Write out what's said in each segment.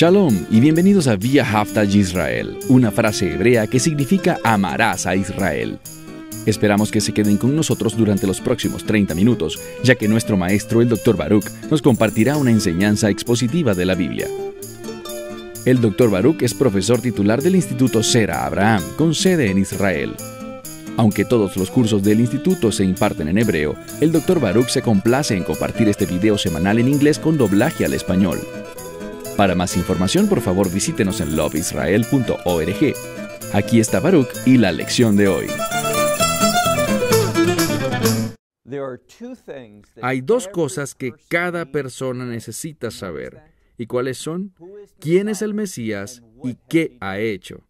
Shalom y bienvenidos a V'ahavta Yisrael, una frase hebrea que significa amarás a Israel. Esperamos que se queden con nosotros durante los próximos 30 minutos, ya que nuestro maestro, el Dr. Baruch, nos compartirá una enseñanza expositiva de la Biblia. El Dr. Baruch es profesor titular del Instituto Sera Abraham, con sede en Israel. Aunque todos los cursos del instituto se imparten en hebreo, el Dr. Baruch se complace en compartir este video semanal en inglés con doblaje al español. Para más información, por favor, visítenos en loveisrael.org. Aquí está Baruch y la lección de hoy. Hay dos cosas que cada persona necesita saber. ¿Y cuáles son? ¿Quién es el Mesías y qué ha hecho?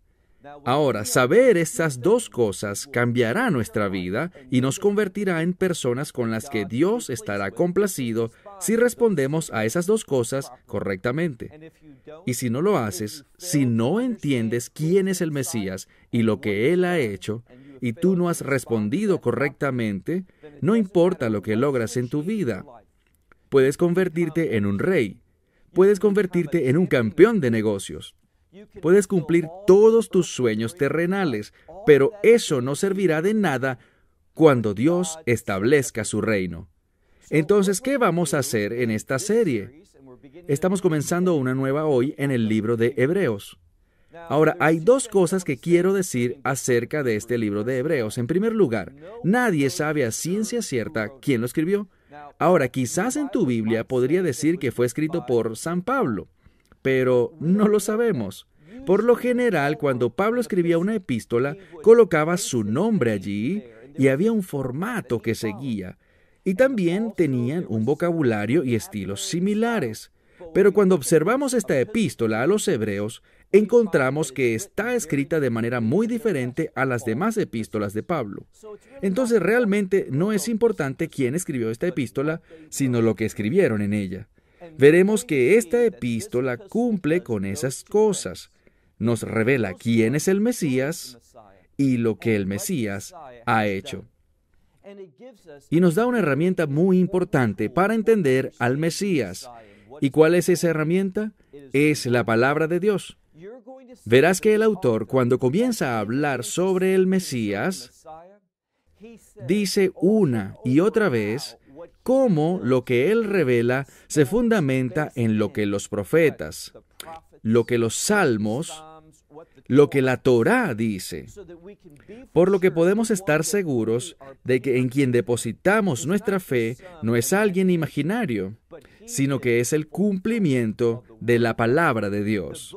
Ahora, saber estas dos cosas cambiará nuestra vida y nos convertirá en personas con las que Dios estará complacido si respondemos a esas dos cosas correctamente. Y si no lo haces, si no entiendes quién es el Mesías y lo que Él ha hecho, y tú no has respondido correctamente, no importa lo que logras en tu vida. Puedes convertirte en un rey. Puedes convertirte en un campeón de negocios. Puedes cumplir todos tus sueños terrenales, pero eso no servirá de nada cuando Dios establezca su reino. Entonces, ¿qué vamos a hacer en esta serie? Estamos comenzando una nueva hoy en el libro de Hebreos. Ahora, hay dos cosas que quiero decir acerca de este libro de Hebreos. En primer lugar, nadie sabe a ciencia cierta quién lo escribió. Ahora, quizás en tu Biblia podría decir que fue escrito por San Pablo, pero no lo sabemos. Por lo general, cuando Pablo escribía una epístola, colocaba su nombre allí y había un formato que seguía. Y también tenían un vocabulario y estilos similares. Pero cuando observamos esta epístola a los hebreos, encontramos que está escrita de manera muy diferente a las demás epístolas de Pablo. Entonces, realmente no es importante quién escribió esta epístola, sino lo que escribieron en ella. Veremos que esta epístola cumple con esas cosas. Nos revela quién es el Mesías y lo que el Mesías ha hecho. Y nos da una herramienta muy importante para entender al Mesías. ¿Y cuál es esa herramienta? Es la palabra de Dios. Verás que el autor, cuando comienza a hablar sobre el Mesías, dice una y otra vez cómo lo que él revela se fundamenta en lo que los profetas, lo que los salmos, lo que la Torá dice. Por lo que podemos estar seguros de que en quien depositamos nuestra fe no es alguien imaginario, sino que es el cumplimiento de la palabra de Dios.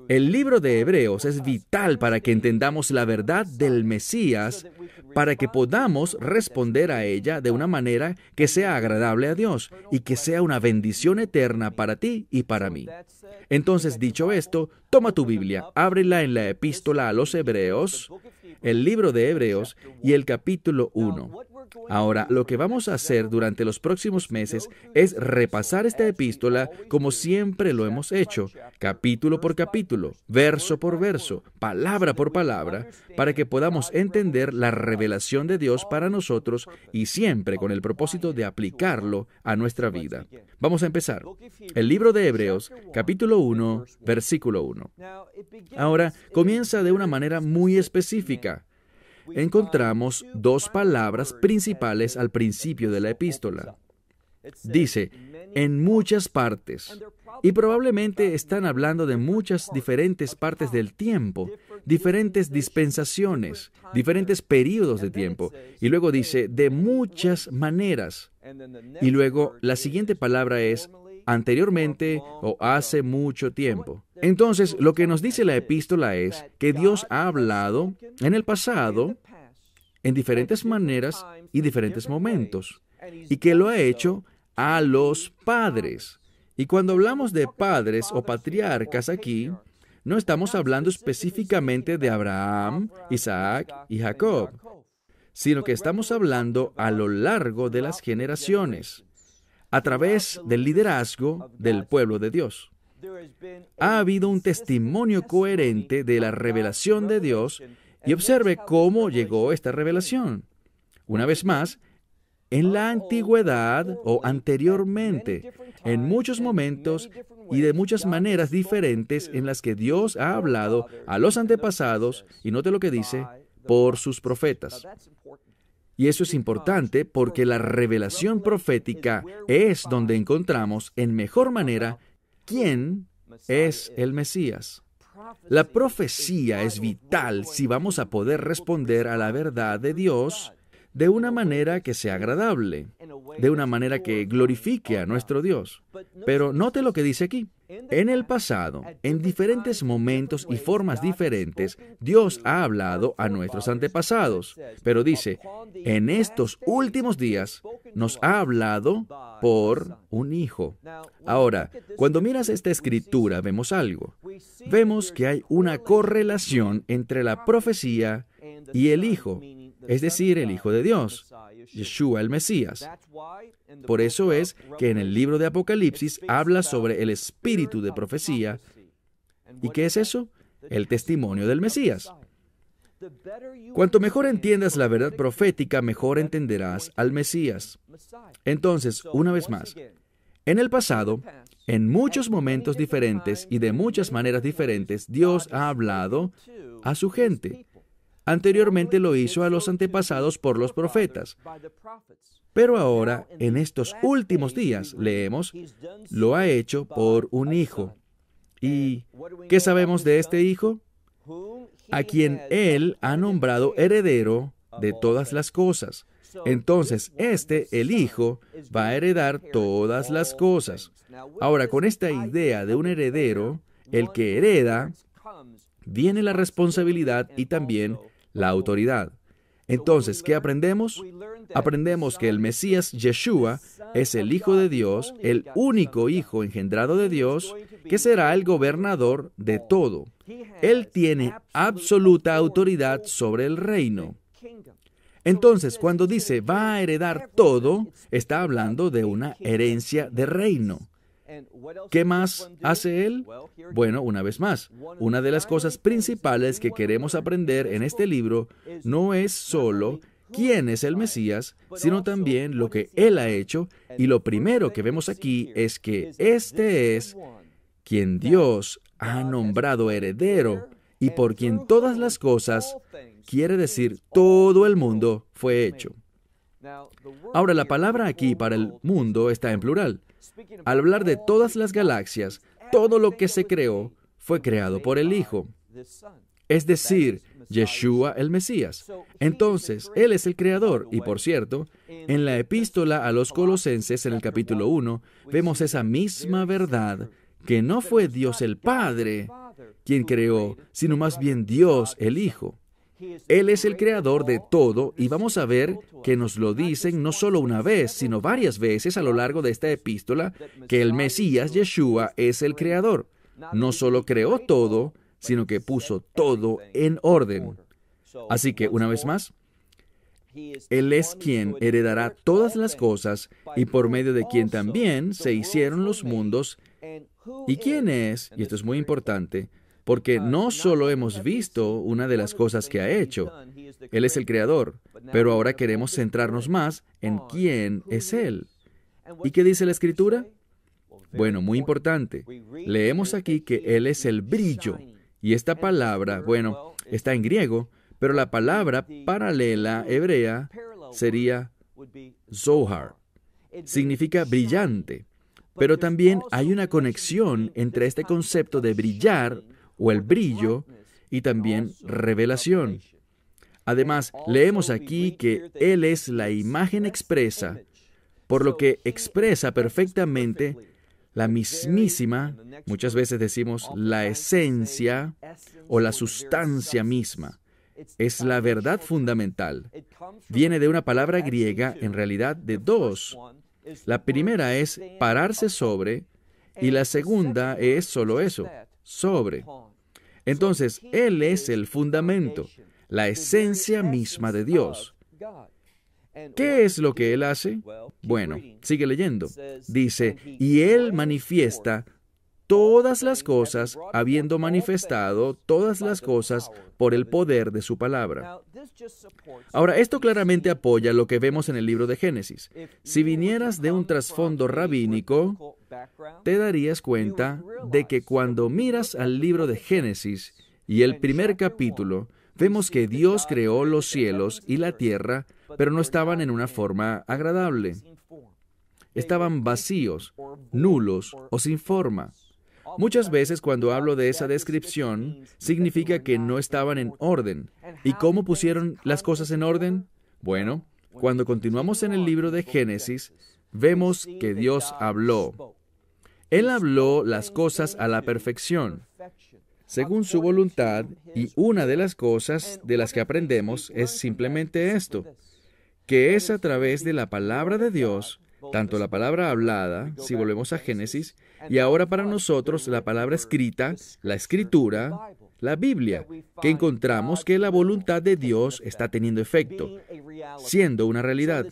El libro de Hebreos es vital para que entendamos la verdad del Mesías, para que podamos responder a ella de una manera que sea agradable a Dios y que sea una bendición eterna para ti y para mí. Entonces, dicho esto, toma tu Biblia, ábrela en la epístola a los Hebreos, el libro de Hebreos y el capítulo 1. Ahora, lo que vamos a hacer durante los próximos meses es repasar esta epístola como siempre lo hemos hecho, capítulo por capítulo, verso por verso, palabra por palabra, para que podamos entender la revelación de Dios para nosotros y siempre con el propósito de aplicarlo a nuestra vida. Vamos a empezar. El libro de Hebreos, capítulo 1, versículo 1. Ahora, comienza de una manera muy específica. Encontramos dos palabras principales al principio de la epístola. Dice, en muchas partes. Y probablemente están hablando de muchas diferentes partes del tiempo, diferentes dispensaciones, diferentes períodos de tiempo. Y luego dice, de muchas maneras. Y luego la siguiente palabra es, anteriormente o hace mucho tiempo. Entonces, lo que nos dice la epístola es que Dios ha hablado en el pasado, en diferentes maneras y diferentes momentos, y que lo ha hecho a los padres. Y cuando hablamos de padres o patriarcas aquí, no estamos hablando específicamente de Abraham, Isaac y Jacob, sino que estamos hablando a lo largo de las generaciones, a través del liderazgo del pueblo de Dios. Ha habido un testimonio coherente de la revelación de Dios y observe cómo llegó esta revelación. Una vez más, en la antigüedad o anteriormente, en muchos momentos y de muchas maneras diferentes en las que Dios ha hablado a los antepasados, y note lo que dice, por sus profetas. Y eso es importante porque la revelación profética es donde encontramos en mejor manera quién es el Mesías. La profecía es vital si vamos a poder responder a la verdad de Dios de una manera que sea agradable, de una manera que glorifique a nuestro Dios. Pero note lo que dice aquí. En el pasado, en diferentes momentos y formas diferentes, Dios ha hablado a nuestros antepasados. Pero dice, en estos últimos días nos ha hablado por un hijo. Ahora, cuando miras esta escritura, vemos algo. Vemos que hay una correlación entre la profecía y el hijo, es decir, el Hijo de Dios, Yeshua el Mesías. Por eso es que en el libro de Apocalipsis habla sobre el espíritu de profecía. ¿Y qué es eso? El testimonio del Mesías. Cuanto mejor entiendas la verdad profética, mejor entenderás al Mesías. Entonces, una vez más, en el pasado, en muchos momentos diferentes y de muchas maneras diferentes, Dios ha hablado a su gente. Anteriormente lo hizo a los antepasados por los profetas. Pero ahora, en estos últimos días, leemos, lo ha hecho por un hijo. ¿Y qué sabemos de este hijo? A quien Él ha nombrado heredero de todas las cosas. Entonces, el hijo, va a heredar todas las cosas. Ahora, con esta idea de un heredero, el que hereda, viene la responsabilidad y también la autoridad. Entonces, ¿qué aprendemos? Aprendemos que el Mesías Yeshua es el Hijo de Dios, el único Hijo engendrado de Dios, que será el gobernador de todo. Él tiene absoluta autoridad sobre el reino. Entonces, cuando dice va a heredar todo, está hablando de una herencia de reino. ¿Qué más hace Él? Bueno, una vez más, una de las cosas principales que queremos aprender en este libro no es solo quién es el Mesías, sino también lo que Él ha hecho, y lo primero que vemos aquí es que este es quien Dios ha nombrado heredero y por quien todas las cosas, quiere decir todo el mundo, fue hecho. Ahora, la palabra aquí para el mundo está en plural. Al hablar de todas las galaxias, todo lo que se creó fue creado por el Hijo, es decir, Yeshua el Mesías. Entonces, Él es el Creador. Y por cierto, en la epístola a los Colosenses, en el capítulo 1, vemos esa misma verdad, que no fue Dios el Padre quien creó, sino más bien Dios el Hijo. Él es el creador de todo, y vamos a ver que nos lo dicen no solo una vez, sino varias veces a lo largo de esta epístola, que el Mesías, Yeshua, es el creador. No solo creó todo, sino que puso todo en orden. Así que, una vez más, Él es quien heredará todas las cosas, y por medio de quien también se hicieron los mundos. ¿Y quién es? Y esto es muy importante, porque no solo hemos visto una de las cosas que ha hecho. Él es el creador, pero ahora queremos centrarnos más en quién es Él. ¿Y qué dice la Escritura? Bueno, muy importante. Leemos aquí que Él es el brillo. Y esta palabra, bueno, está en griego, pero la palabra paralela hebrea sería Zohar. Significa brillante. Pero también hay una conexión entre este concepto de brillar o el brillo y también revelación. Además, leemos aquí que Él es la imagen expresa, por lo que expresa perfectamente la mismísima, muchas veces decimos la esencia o la sustancia misma. Es la verdad fundamental. Viene de una palabra griega, en realidad de dos. La primera es pararse sobre y la segunda es solo eso, sobre. Entonces, Él es el fundamento, la esencia misma de Dios. ¿Qué es lo que Él hace? Bueno, sigue leyendo. Dice, y Él manifiesta todas las cosas, habiendo manifestado todas las cosas por el poder de su palabra. Ahora, esto claramente apoya lo que vemos en el libro de Génesis. Si vinieras de un trasfondo rabínico, te darías cuenta de que cuando miras al libro de Génesis y el primer capítulo, vemos que Dios creó los cielos y la tierra, pero no estaban en una forma agradable. Estaban vacíos, nulos o sin forma. Muchas veces cuando hablo de esa descripción, significa que no estaban en orden. ¿Y cómo pusieron las cosas en orden? Bueno, cuando continuamos en el libro de Génesis, vemos que Dios habló. Él habló las cosas a la perfección, según su voluntad, y una de las cosas de las que aprendemos es simplemente esto, que es a través de la palabra de Dios, tanto la palabra hablada, si volvemos a Génesis, y ahora para nosotros la palabra escrita, la escritura, la Biblia, que encontramos que la voluntad de Dios está teniendo efecto, siendo una realidad.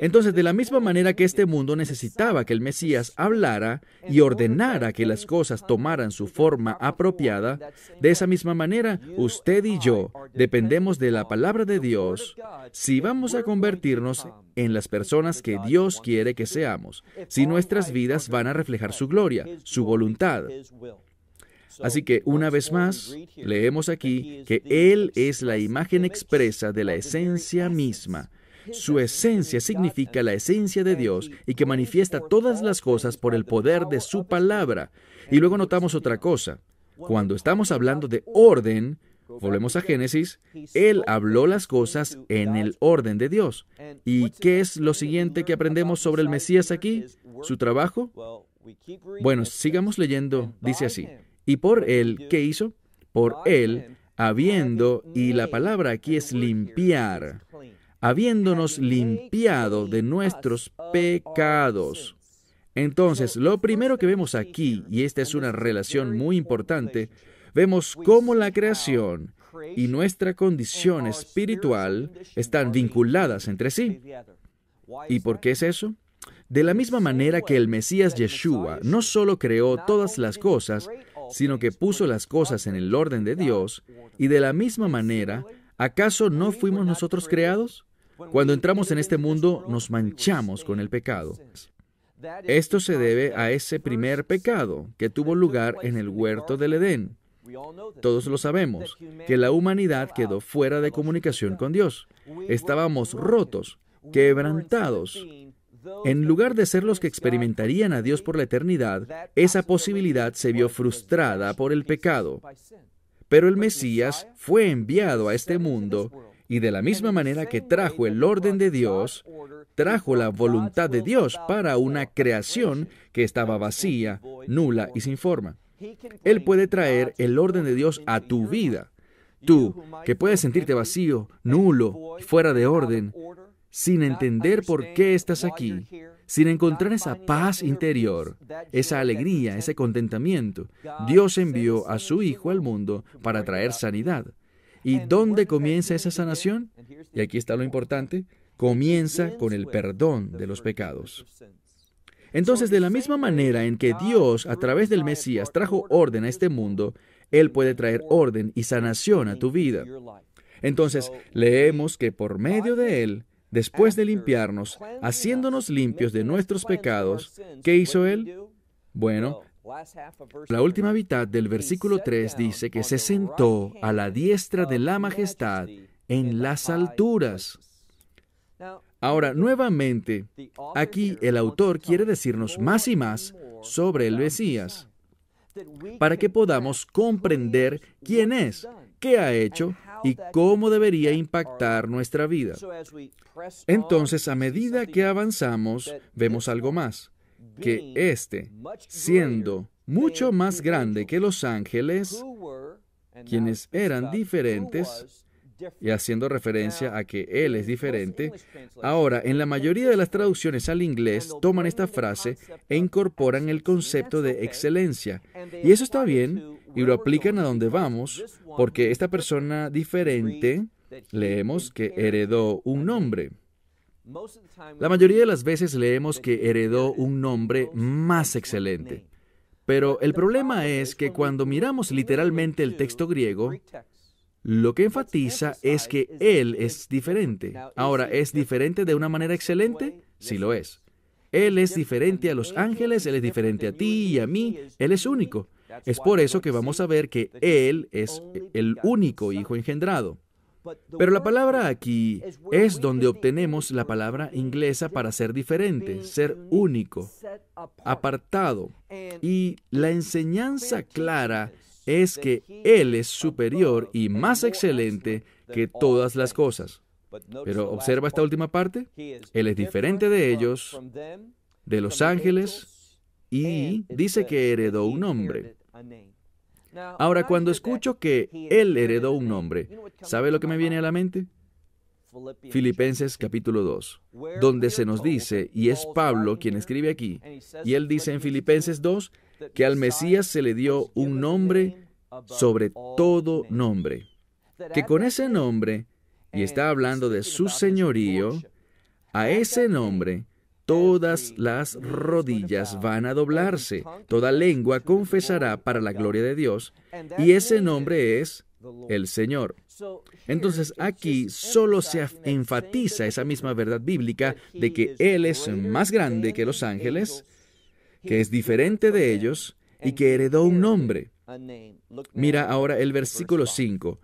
Entonces, de la misma manera que este mundo necesitaba que el Mesías hablara y ordenara que las cosas tomaran su forma apropiada, de esa misma manera, usted y yo dependemos de la palabra de Dios si vamos a convertirnos en las personas que Dios quiere que seamos, si nuestras vidas van a reflejar su gloria, su voluntad. Así que, una vez más, leemos aquí que Él es la imagen expresa de la esencia misma. Su esencia significa la esencia de Dios y que manifiesta todas las cosas por el poder de su palabra. Y luego notamos otra cosa. Cuando estamos hablando de orden, volvemos a Génesis, Él habló las cosas en el orden de Dios. ¿Y qué es lo siguiente que aprendemos sobre el Mesías aquí? ¿Su trabajo? Bueno, sigamos leyendo. Dice así. Y por Él, ¿qué hizo? Por Él, habiendo, y la palabra aquí es limpiar, habiéndonos limpiado de nuestros pecados. Entonces, lo primero que vemos aquí, y esta es una relación muy importante, vemos cómo la creación y nuestra condición espiritual están vinculadas entre sí. ¿Y por qué es eso? De la misma manera que el Mesías Yeshua no solo creó todas las cosas, sino que puso las cosas en el orden de Dios, y de la misma manera, ¿acaso no fuimos nosotros creados? Cuando entramos en este mundo, nos manchamos con el pecado. Esto se debe a ese primer pecado que tuvo lugar en el huerto del Edén. Todos lo sabemos, que la humanidad quedó fuera de comunicación con Dios. Estábamos rotos, quebrantados. En lugar de ser los que experimentarían a Dios por la eternidad, esa posibilidad se vio frustrada por el pecado. Pero el Mesías fue enviado a este mundo y de la misma manera que trajo el orden de Dios, trajo la voluntad de Dios para una creación que estaba vacía, nula y sin forma. Él puede traer el orden de Dios a tu vida. Tú, que puedes sentirte vacío, nulo, fuera de orden, sin entender por qué estás aquí, sin encontrar esa paz interior, esa alegría, ese contentamiento, Dios envió a su Hijo al mundo para traer sanidad. ¿Y dónde comienza esa sanación? Y aquí está lo importante, comienza con el perdón de los pecados. Entonces, de la misma manera en que Dios, a través del Mesías, trajo orden a este mundo, Él puede traer orden y sanación a tu vida. Entonces, leemos que por medio de Él, después de limpiarnos, haciéndonos limpios de nuestros pecados, ¿qué hizo Él? Bueno, la última mitad del versículo 3 dice que se sentó a la diestra de la majestad en las alturas. Ahora, nuevamente, aquí el autor quiere decirnos más y más sobre el Mesías, para que podamos comprender quién es, qué ha hecho y cómo debería impactar nuestra vida. Entonces, a medida que avanzamos, vemos algo más, que éste, siendo mucho más grande que los ángeles, quienes eran diferentes, y haciendo referencia a que Él es diferente, ahora, en la mayoría de las traducciones al inglés, toman esta frase e incorporan el concepto de excelencia. Y eso está bien, y lo aplican a donde vamos, porque esta persona diferente, leemos que heredó un nombre. La mayoría de las veces leemos que heredó un nombre más excelente. Pero el problema es que cuando miramos literalmente el texto griego, lo que enfatiza es que Él es diferente. Ahora, ¿es diferente de una manera excelente? Sí lo es. Él es diferente a los ángeles, Él es diferente a ti y a mí, Él es único. Es por eso que vamos a ver que Él es el único Hijo engendrado. Pero la palabra aquí es donde obtenemos la palabra inglesa para ser diferente, ser único, apartado. Y la enseñanza clara es que Él es superior y más excelente que todas las cosas. Pero observa esta última parte. Él es diferente de ellos, de los ángeles, y dice que heredó un nombre. Ahora, cuando escucho que Él heredó un nombre, ¿sabe lo que me viene a la mente? Filipenses capítulo 2, donde se nos dice, y es Pablo quien escribe aquí, y él dice en Filipenses 2, que al Mesías se le dio un nombre sobre todo nombre, que con ese nombre, y está hablando de su señorío, a ese nombre todas las rodillas van a doblarse, toda lengua confesará para la gloria de Dios, y ese nombre es el Señor. Entonces aquí solo se enfatiza esa misma verdad bíblica de que Él es más grande que los ángeles, que es diferente de ellos y que heredó un nombre. Mira ahora el versículo 5.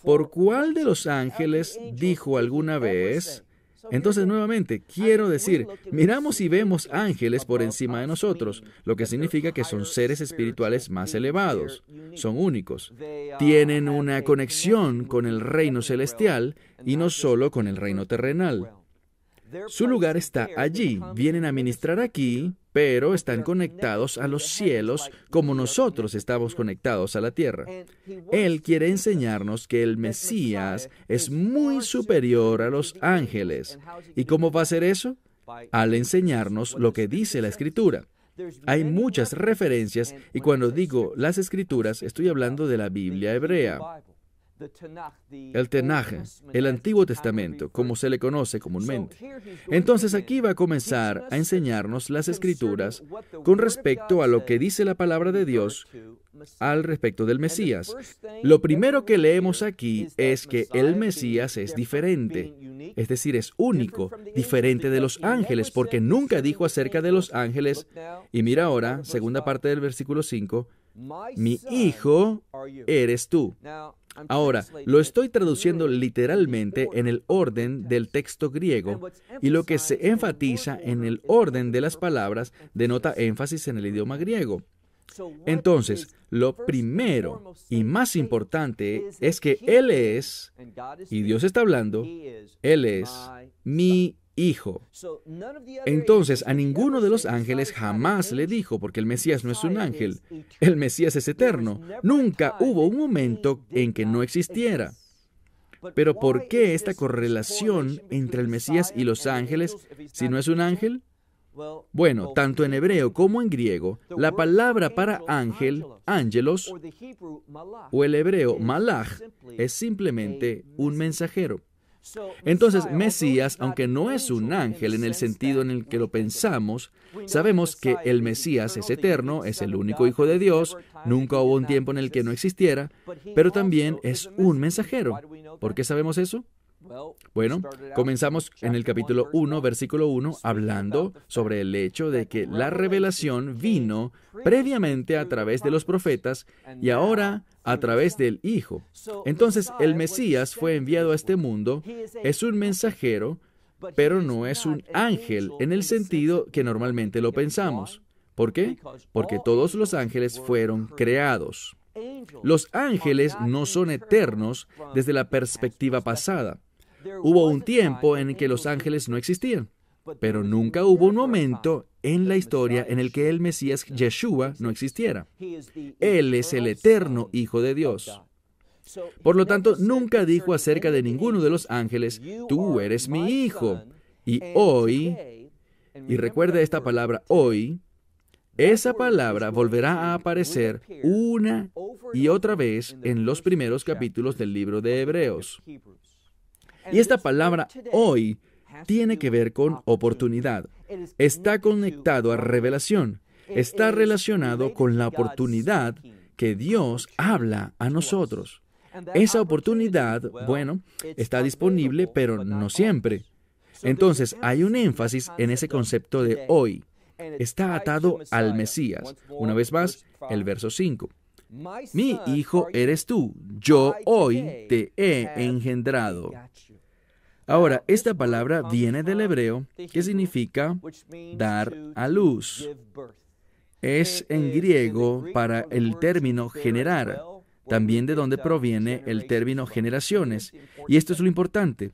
¿Por cuál de los ángeles dijo alguna vez? Entonces, nuevamente, quiero decir, miramos y vemos ángeles por encima de nosotros, lo que significa que son seres espirituales más elevados, son únicos, tienen una conexión con el reino celestial y no solo con el reino terrenal. Su lugar está allí, vienen a ministrar aquí, pero están conectados a los cielos como nosotros estamos conectados a la tierra. Él quiere enseñarnos que el Mesías es muy superior a los ángeles. ¿Y cómo va a hacer eso? Al enseñarnos lo que dice la Escritura. Hay muchas referencias, y cuando digo las Escrituras, estoy hablando de la Biblia hebrea. El Tanaj, el Antiguo Testamento, como se le conoce comúnmente. Entonces aquí va a comenzar a enseñarnos las Escrituras con respecto a lo que dice la palabra de Dios al respecto del Mesías. Lo primero que leemos aquí es que el Mesías es diferente, es decir, es único, diferente de los ángeles, porque nunca dijo acerca de los ángeles. Y mira ahora, segunda parte del versículo 5, mi hijo eres tú. Ahora, lo estoy traduciendo literalmente en el orden del texto griego, y lo que se enfatiza en el orden de las palabras denota énfasis en el idioma griego. Entonces, lo primero y más importante es que Él es, y Dios está hablando, Él es mi Hijo. Entonces, a ninguno de los ángeles jamás le dijo, porque el Mesías no es un ángel, el Mesías es eterno. Nunca hubo un momento en que no existiera. Pero ¿por qué esta correlación entre el Mesías y los ángeles si no es un ángel? Bueno, tanto en hebreo como en griego, la palabra para ángel, ángelos, o el hebreo malach, es simplemente un mensajero. Entonces, Mesías, aunque no es un ángel en el sentido en el que lo pensamos, sabemos que el Mesías es eterno, es el único Hijo de Dios, nunca hubo un tiempo en el que no existiera, pero también es un mensajero. ¿Por qué sabemos eso? Bueno, comenzamos en el capítulo 1, versículo 1, hablando sobre el hecho de que la revelación vino previamente a través de los profetas y ahora a través del Hijo. Entonces, el Mesías fue enviado a este mundo, es un mensajero, pero no es un ángel en el sentido que normalmente lo pensamos. ¿Por qué? Porque todos los ángeles fueron creados. Los ángeles no son eternos desde la perspectiva pasada. Hubo un tiempo en que los ángeles no existían, pero nunca hubo un momento en la historia en el que el Mesías Yeshua no existiera. Él es el eterno Hijo de Dios. Por lo tanto, nunca dijo acerca de ninguno de los ángeles, tú eres mi hijo. Y hoy, y recuerda esta palabra hoy, esa palabra volverá a aparecer una y otra vez en los primeros capítulos del libro de Hebreos. Y esta palabra hoy tiene que ver con oportunidad. Está conectado a revelación. está relacionado con la oportunidad que Dios habla a nosotros. Esa oportunidad, bueno, está disponible, pero no siempre. Entonces, hay un énfasis en ese concepto de hoy. Está atado al Mesías. Una vez más, el verso 5. Mi hijo eres tú, yo hoy te he engendrado. Ahora, esta palabra viene del hebreo, que significa dar a luz. Es en griego para el término generar, también de donde proviene el término generaciones. Y esto es lo importante.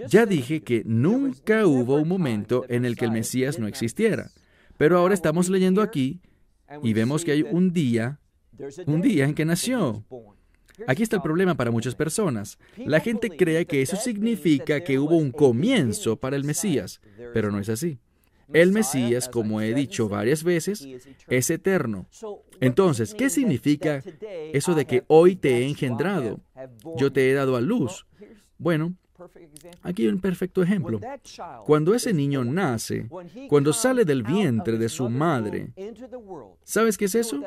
Ya dije que nunca hubo un momento en el que el Mesías no existiera. Pero ahora estamos leyendo aquí y vemos que hay un día en que nació. Aquí está el problema para muchas personas. La gente cree que eso significa que hubo un comienzo para el Mesías, pero no es así. El Mesías, como he dicho varias veces, es eterno. Entonces, ¿qué significa eso de que hoy te he engendrado? Yo te he dado a luz. Bueno, aquí hay un perfecto ejemplo. Cuando ese niño nace, cuando sale del vientre de su madre, ¿sabes qué es eso?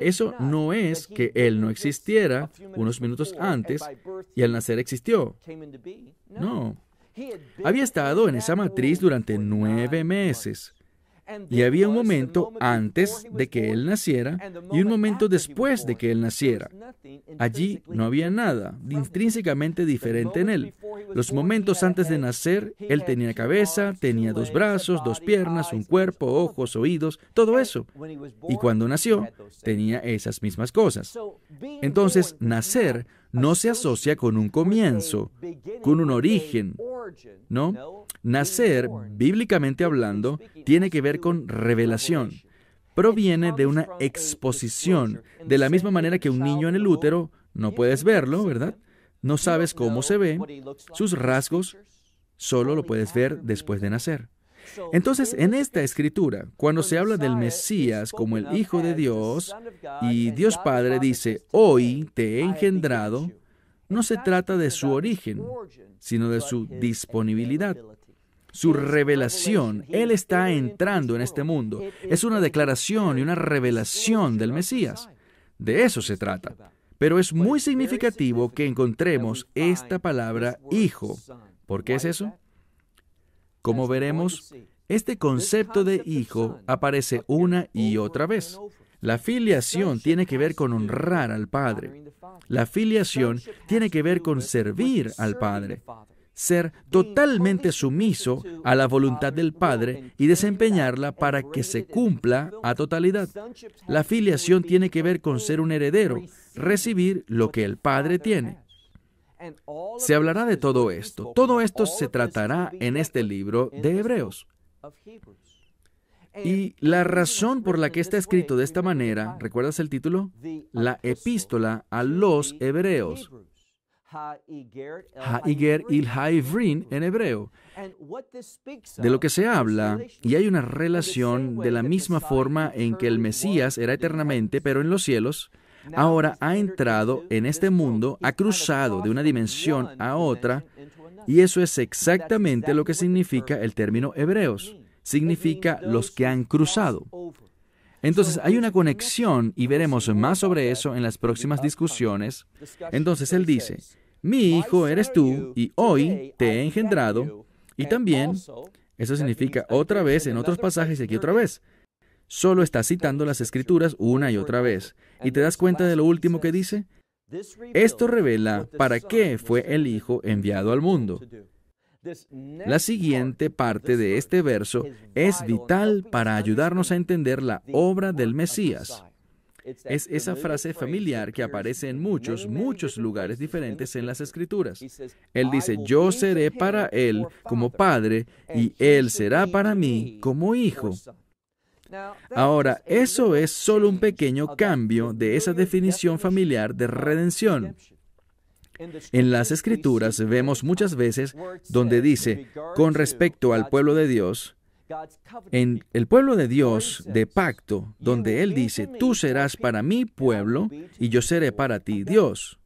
Eso no es que él no existiera unos minutos antes y al nacer existió. No. Había estado en esa matriz durante 9 meses. Y había un momento antes de que él naciera y un momento después de que él naciera. Allí no había nada intrínsecamente diferente en él. Los momentos antes de nacer, él tenía cabeza, tenía 2 brazos, 2 piernas, un cuerpo, ojos, oídos, todo eso. Y cuando nació, tenía esas mismas cosas. Entonces, nacer no se asocia con un comienzo, con un origen, ¿no? Nacer, bíblicamente hablando, tiene que ver con revelación. Proviene de una exposición, de la misma manera que un niño en el útero, no puedes verlo, ¿verdad? No sabes cómo se ve, sus rasgos, solo lo puedes ver después de nacer. Entonces, en esta escritura, cuando se habla del Mesías como el Hijo de Dios, y Dios Padre dice, hoy te he engendrado, no se trata de su origen, sino de su disponibilidad. Su revelación, Él está entrando en este mundo. Es una declaración y una revelación del Mesías. De eso se trata. Pero es muy significativo que encontremos esta palabra hijo. ¿Por qué es eso? Como veremos, este concepto de hijo aparece una y otra vez. La filiación tiene que ver con honrar al Padre. La filiación tiene que ver con servir al Padre. Ser totalmente sumiso a la voluntad del Padre y desempeñarla para que se cumpla a totalidad. La filiación tiene que ver con ser un heredero, recibir lo que el Padre tiene. Se hablará de todo esto. Todo esto se tratará en este libro de Hebreos. Y la razón por la que está escrito de esta manera, ¿recuerdas el título? La epístola a los Hebreos. Ha'Iger il Ha'ivrin en hebreo. De lo que se habla, y hay una relación de la misma forma en que el Mesías era eternamente, pero en los cielos, ahora ha entrado en este mundo, ha cruzado de una dimensión a otra, y eso es exactamente lo que significa el término hebreos. Significa los que han cruzado. Entonces, hay una conexión y veremos más sobre eso en las próximas discusiones. Entonces, él dice, mi hijo eres tú y hoy te he engendrado. Y también, eso significa otra vez en otros pasajes y aquí otra vez. Solo está citando las Escrituras una y otra vez. ¿Y te das cuenta de lo último que dice? Esto revela para qué fue el Hijo enviado al mundo. La siguiente parte de este verso es vital para ayudarnos a entender la obra del Mesías. Es esa frase familiar que aparece en muchos lugares diferentes en las Escrituras. Él dice, yo seré para él como padre y él será para mí como hijo. Ahora, eso es solo un pequeño cambio de esa definición familiar de redención. En las Escrituras vemos muchas veces donde dice, con respecto al pueblo de Dios, en el pueblo de Dios de pacto, donde Él dice, tú serás para mi pueblo y yo seré para ti Dios.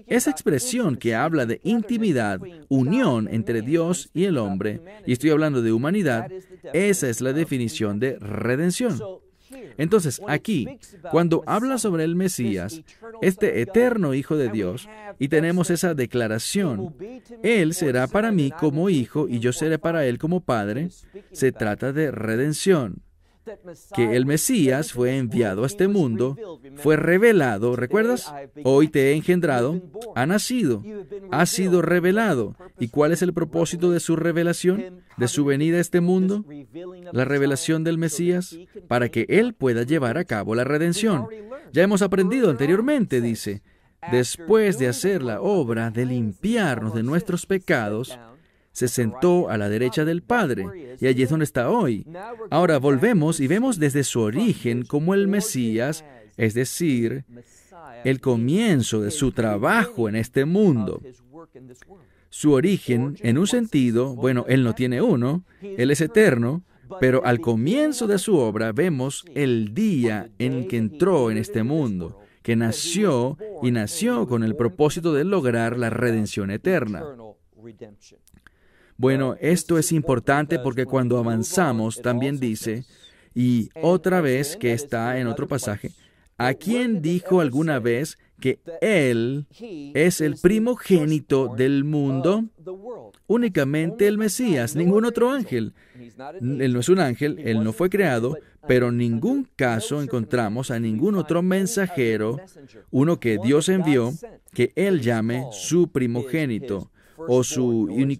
Esa expresión que habla de intimidad, unión entre Dios y el hombre, y estoy hablando de humanidad, esa es la definición de redención. Entonces, aquí, cuando habla sobre el Mesías, este eterno Hijo de Dios, y tenemos esa declaración, Él será para mí como hijo y yo seré para Él como padre, se trata de redención. Que el Mesías fue enviado a este mundo, fue revelado, ¿recuerdas? Hoy te he engendrado, ha nacido, ha sido revelado. ¿Y cuál es el propósito de su revelación, de su venida a este mundo? La revelación del Mesías, para que Él pueda llevar a cabo la redención. Ya hemos aprendido anteriormente, dice, después de hacer la obra de limpiarnos de nuestros pecados, se sentó a la derecha del Padre, y allí es donde está hoy. Ahora volvemos y vemos desde su origen como el Mesías, es decir, el comienzo de su trabajo en este mundo. Su origen, en un sentido, bueno, Él no tiene uno, Él es eterno, pero al comienzo de su obra vemos el día en que entró en este mundo, que nació y nació con el propósito de lograr la redención eterna. Bueno, esto es importante porque cuando avanzamos también dice, y otra vez que está en otro pasaje, ¿a quién dijo alguna vez que Él es el primogénito del mundo? Únicamente el Mesías, ningún otro ángel. Él no es un ángel, Él no fue creado, pero en ningún caso encontramos a ningún otro mensajero, uno que Dios envió, que Él llame su primogénito o su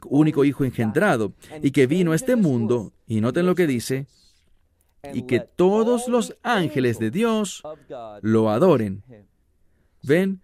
único hijo engendrado, y que vino a este mundo, y noten lo que dice, y que todos los ángeles de Dios lo adoren. ¿Ven?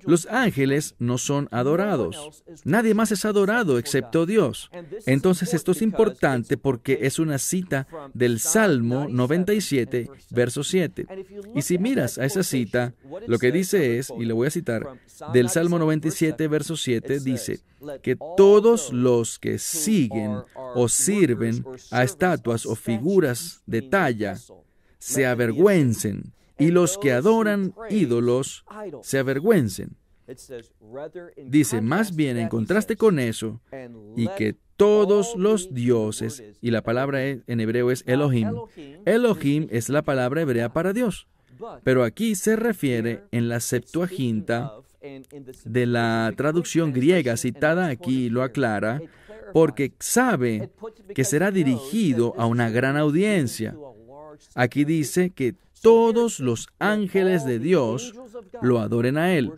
Los ángeles no son adorados. Nadie más es adorado excepto Dios. Entonces esto es importante porque es una cita del Salmo 97, verso 7. Y si miras a esa cita, lo que dice es, y lo voy a citar, del Salmo 97, verso 7, dice que todos los que siguen o sirven a estatuas o figuras de talla se avergüencen, y los que adoran ídolos se avergüencen. Dice, más bien en contraste con eso, y que todos los dioses, y la palabra en hebreo es Elohim. Elohim es la palabra hebrea para Dios, pero aquí se refiere en la Septuaginta de la traducción griega citada aquí, lo aclara, porque sabe que será dirigido a una gran audiencia. Aquí dice que todos los ángeles de Dios lo adoren a Él.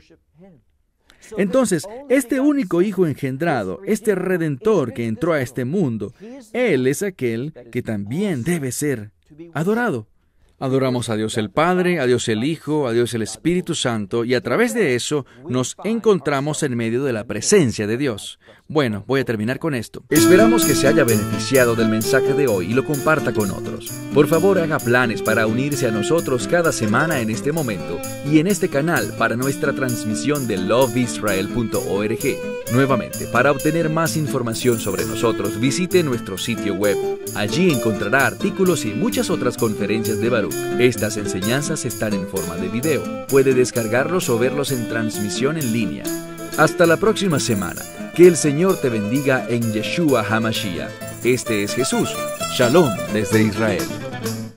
Entonces, este único Hijo engendrado, este Redentor que entró a este mundo, Él es aquel que también debe ser adorado. Adoramos a Dios el Padre, a Dios el Hijo, a Dios el Espíritu Santo, y a través de eso nos encontramos en medio de la presencia de Dios. Bueno, voy a terminar con esto. Esperamos que se haya beneficiado del mensaje de hoy y lo comparta con otros. Por favor, haga planes para unirse a nosotros cada semana en este momento y en este canal para nuestra transmisión de loveisrael.org. Nuevamente, para obtener más información sobre nosotros, visite nuestro sitio web. Allí encontrará artículos y muchas otras conferencias de Baruch. Estas enseñanzas están en forma de video. Puede descargarlos o verlos en transmisión en línea. Hasta la próxima semana. Que el Señor te bendiga en Yeshua HaMashiach. Este es Jesús. Shalom desde Israel.